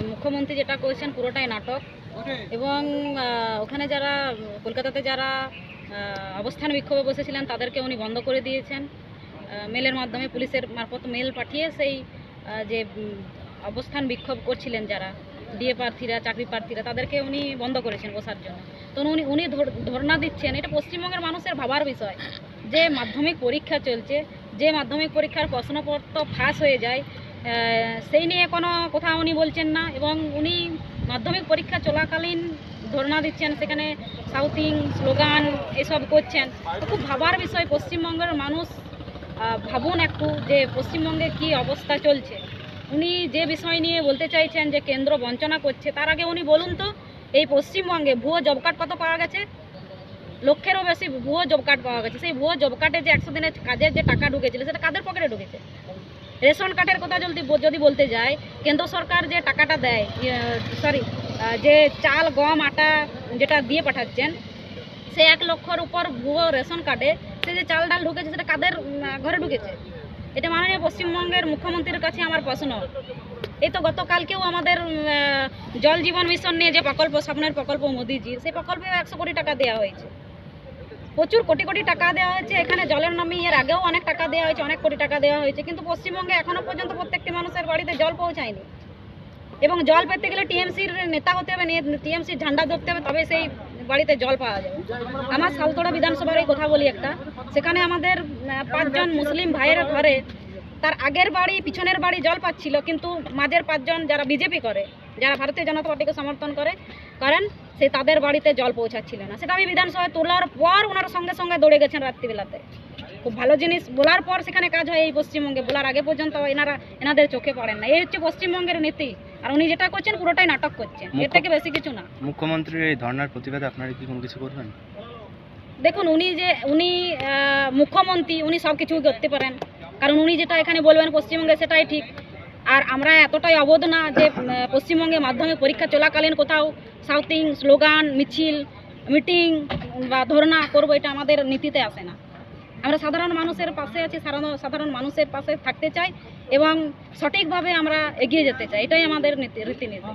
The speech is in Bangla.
মুখ্যমন্ত্রী যেটা করেছেন পুরোটাই নাটক এবং ওখানে যারা কলকাতাতে যারা অবস্থান বিক্ষোভে বসেছিলেন তাদেরকে উনি বন্ধ করে দিয়েছেন। মেলের মাধ্যমে পুলিশের মারফত মেল পাঠিয়ে সেই যে অবস্থান বিক্ষোভ করছিলেন যারা ডিএ প্রার্থীরা, চাকরি প্রার্থীরা, তাদেরকে উনি বন্ধ করেছেন বসার জন্য। তো উনি ধর্ণা দিচ্ছেন। এটা পশ্চিমবঙ্গের মানুষের ভাবার বিষয় যে মাধ্যমিক পরীক্ষা চলছে, যে মাধ্যমিক পরীক্ষার প্রশ্নপত্র ফাঁস হয়ে যায়, সেই নিয়ে কোনো কথা উনি বলছেন না এবং উনি মাধ্যমিক পরীক্ষা চলাকালীন ধর্ণা দিচ্ছেন, সেখানে শাউটিং, স্লোগান এসব করছেন। তো খুব ভাবার বিষয়। পশ্চিমবঙ্গের মানুষ ভাবুন একটু যে পশ্চিমবঙ্গে কি অবস্থা চলছে। উনি যে বিষয় নিয়ে বলতে চাইছেন যে কেন্দ্র বঞ্চনা করছে, তার আগে উনি বলুন তো এই পশ্চিমবঙ্গে ভুয়ো জব কার্ড কত পাওয়া গেছে? লক্ষেরও বেশি ভুয়ো জব কার্ড পাওয়া গেছে। সেই ভুয়ো জব কার্ডে যে 100 দিনের কাজের যে টাকা ঢুকেছিল সেটা কাদের পকেটে ঢুকেছে? রেশন কার্ডের কথা যদি বলতে যায়, কেন্দ্র সরকার যে টাকাটা দেয়, যে চাল, গম, আটা যেটা দিয়ে পাঠাচ্ছেন, সে 1 লক্ষর উপর ভুয়ো রেশন কার্ডে সে যে চাল ডাল ঢুকেছে সেটা কাদের ঘরে ঢুকেছে? এটা মাননীয় পশ্চিমবঙ্গের মুখ্যমন্ত্রীর কাছে আমার প্রশ্ন। এই তো গতকালকেও আমাদের জল জীবন মিশন নিয়ে যে প্রকল্প, স্বপ্নের প্রকল্প মোদিজির, সেই প্রকল্পে 100 কোটি টাকা দেওয়া হয়েছে। প্রচুর কোটি কোটি টাকা দেওয়া হয়েছে। এখানে জলের নামে এর আগেও অনেক টাকা দেওয়া হয়েছে, অনেক কোটি টাকা দেওয়া হয়েছে, কিন্তু পশ্চিমবঙ্গে এখনও পর্যন্ত প্রত্যেকটি মানুষের বাড়িতে জল পৌঁছায়নি। এবং জল পেতে গেলে টিএমসির নেতা হতে হবে, টিএমসির ঝান্ডা ধরতে হবে, তবে সেই বাড়িতে জল পাওয়া যাবে। আমার সালতোড়া বিধানসভার এই কথা বলি একটা, সেখানে আমাদের 5 জন মুসলিম ভাইয়ের ঘরে তার আগের বাড়ি, পিছনের বাড়ি জল পাচ্ছিল, কিন্তু মাঝের 5 জন যারা বিজেপি করে, যারা ভারতীয় জনতা পার্টিকে সমর্থন করেন, সে তাদের বাড়িতে জল পৌঁছাচ্ছিল না। সেটা আমি বিধানসভায় তোলার পর ওনারা সঙ্গে সঙ্গে দৌড়ে গেছেন রাত্রিবেলাতে। খুব ভালো জিনিস বলার পর সেখানে কাজ হয় এই পশ্চিমবঙ্গে, বলার আগে পর্যন্ত এনাদের চোখে পড়েন না। এই হচ্ছে পশ্চিমবঙ্গের নীতি। আর উনি যেটা করছেন পুরোটাই নাটক করছেন, এর থেকে বেশি কিছু না। মুখ্যমন্ত্রীর এই ধর্নার প্রতিবাদে আপনারা কি কোনো কিছু করবেন? দেখুন, উনি মুখ্যমন্ত্রী, উনি সব কিছু করতে পারেন, কারণ উনি যেটা এখানে বলবেন পশ্চিমবঙ্গে সেটাই ঠিক। আর আমরা এতটাই অবধ না যে পশ্চিমবঙ্গে মাধ্যমিক পরীক্ষা চলাকালীন কোথাও শাউটিং, স্লোগান, মিছিল, মিটিং বা ধর্ণা করবো, এটা আমাদের নীতিতে আসে না। আমরা সাধারণ মানুষের পাশে আছি, সাধারণ মানুষের পাশে থাকতে চাই এবং সঠিকভাবে আমরা এগিয়ে যেতে চাই। এটাই আমাদের রীতিনীতি।